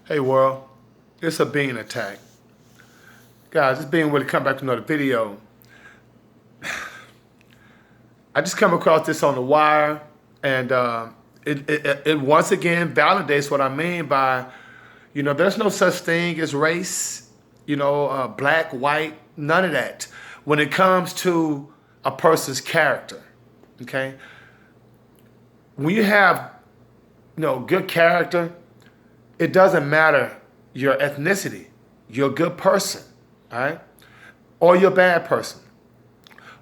Hey world, it's a bean attack. Guys, this being really come back to another video. I just come across this on the wire, and it once again validates what I mean by, there's no such thing as race, black, white, none of that. When it comes to a person's character, okay? When you have, good character, it doesn't matter your ethnicity. You're a good person, all right? Or you're a bad person.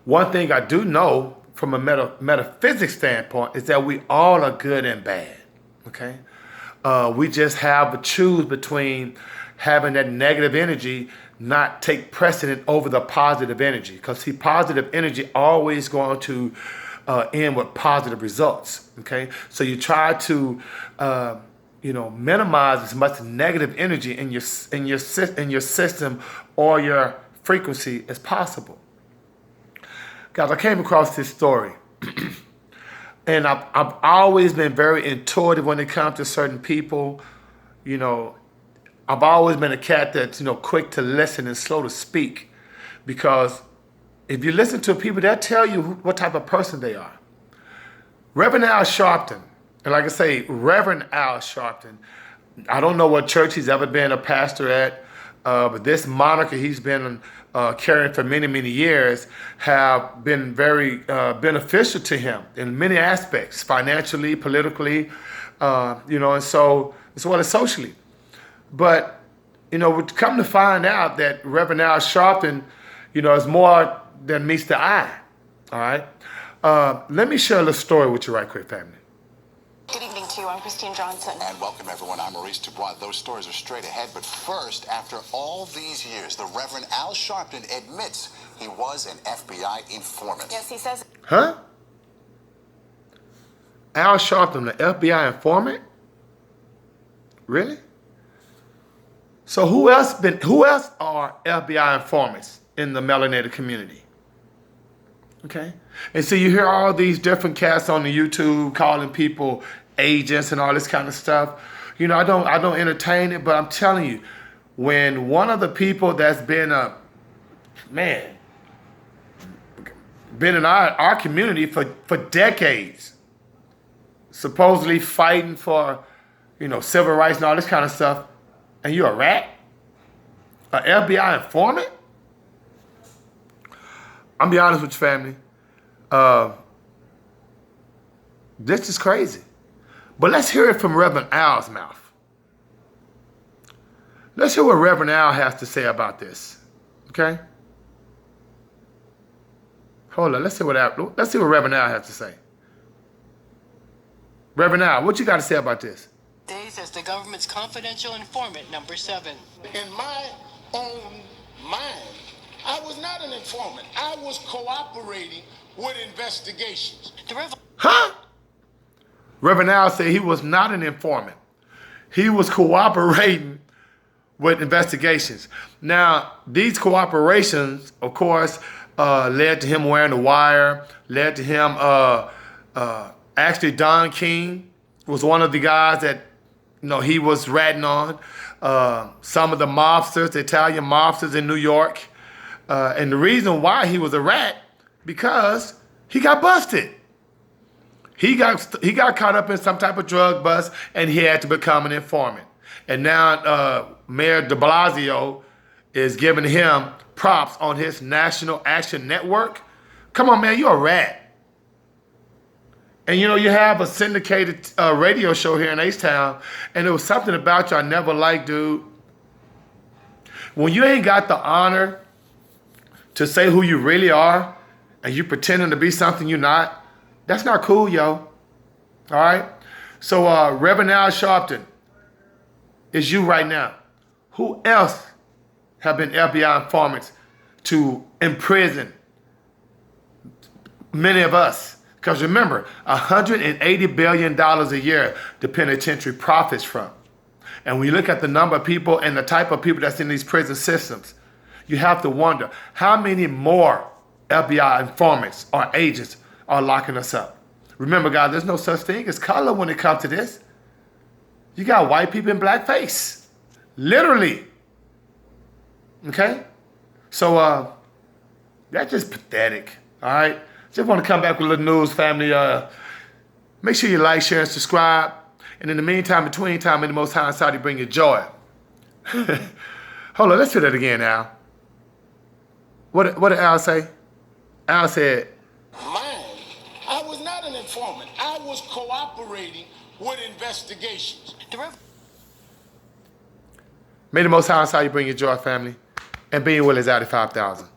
One thing I do know from a metaphysics standpoint is that we all are good and bad, okay? We just have to choose between having that negative energy not take precedent over the positive energy. Because see, positive energy always going to end with positive results, okay? So you try to minimize as much negative energy in your system or your frequency as possible. Guys, I came across this story, and I've always been very intuitive when it comes to certain people. I've always been a cat that's quick to listen and slow to speak, because if you listen to people, they'll tell you what type of person they are. Reverend Al Sharpton. And like I say, Reverend Al Sharpton, I don't know what church he's ever been a pastor at, but this moniker he's been carrying for many, many years have been very beneficial to him in many aspects, financially, politically, and so as well as socially. But, we've come to find out that Reverend Al Sharpton, is more than meets the eye, all right? Let me share a little story with you right quick, family. Good evening to you. I'm Christine Johnson. And welcome, everyone. I'm Maurice Dubois. Those stories are straight ahead. But first, after all these years, the Reverend Al Sharpton admits he was an FBI informant. Yes, he says. Huh? Al Sharpton, the FBI informant? Really? So who else are FBI informants in the melanated community? Okay. And so you hear all these different cats on the YouTube calling people agents and all this kind of stuff. I don't entertain it, but I'm telling you, when one of the people that's been in our community for decades, supposedly fighting for, civil rights and all this kind of stuff, and you're a rat? An FBI informant? I'm be honest with you, family. This is crazy. But let's hear it from Reverend Al's mouth. Let's hear what Reverend Al has to say about this. Okay? Hold on. Let's see what Reverend Al has to say. Reverend Al, what you got to say about this? Days as the government's confidential informant number 7. In my own mind, I was not an informant. I was cooperating with investigations. Huh? Reverend Al said he was not an informant. He was cooperating with investigations. Now, these cooperations, of course, led to him wearing the wire, led to him, actually Don King was one of the guys that, he was ratting on. Some of the mobsters, the Italian mobsters in New York. And the reason why he was a rat, because he got busted. He got caught up in some type of drug bust, and he had to become an informant. And now Mayor de Blasio is giving him props on his National Action Network. Come on, man, you're a rat. And you have a syndicated radio show here in H-Town, and there was something about you I never liked, dude. When you ain't got the honor to say who you really are, and you pretending to be something you're not, that's not cool, yo. All right? So Reverend Al Sharpton, is you right now. Who else have been FBI informants to imprison many of us? Because remember, $180 billion a year the penitentiary profits from. And when you look at the number of people and the type of people that's in these prison systems, you have to wonder how many more FBI informants or agents are locking us up. Remember, guys, there's no such thing as color when it comes to this. You got white people in blackface. Literally. Okay? So that's just pathetic. All right? Just want to come back with a little news, family. Make sure you like, share, and subscribe. And in the meantime, between time, in the Most High inside, you bring you joy. Hold on, let's do that again, Al. What did Al say? Al said, Mine. I was not an informant. I was cooperating with investigations. may the Most High inside you bring you joy, family. And being well is out of 5,000.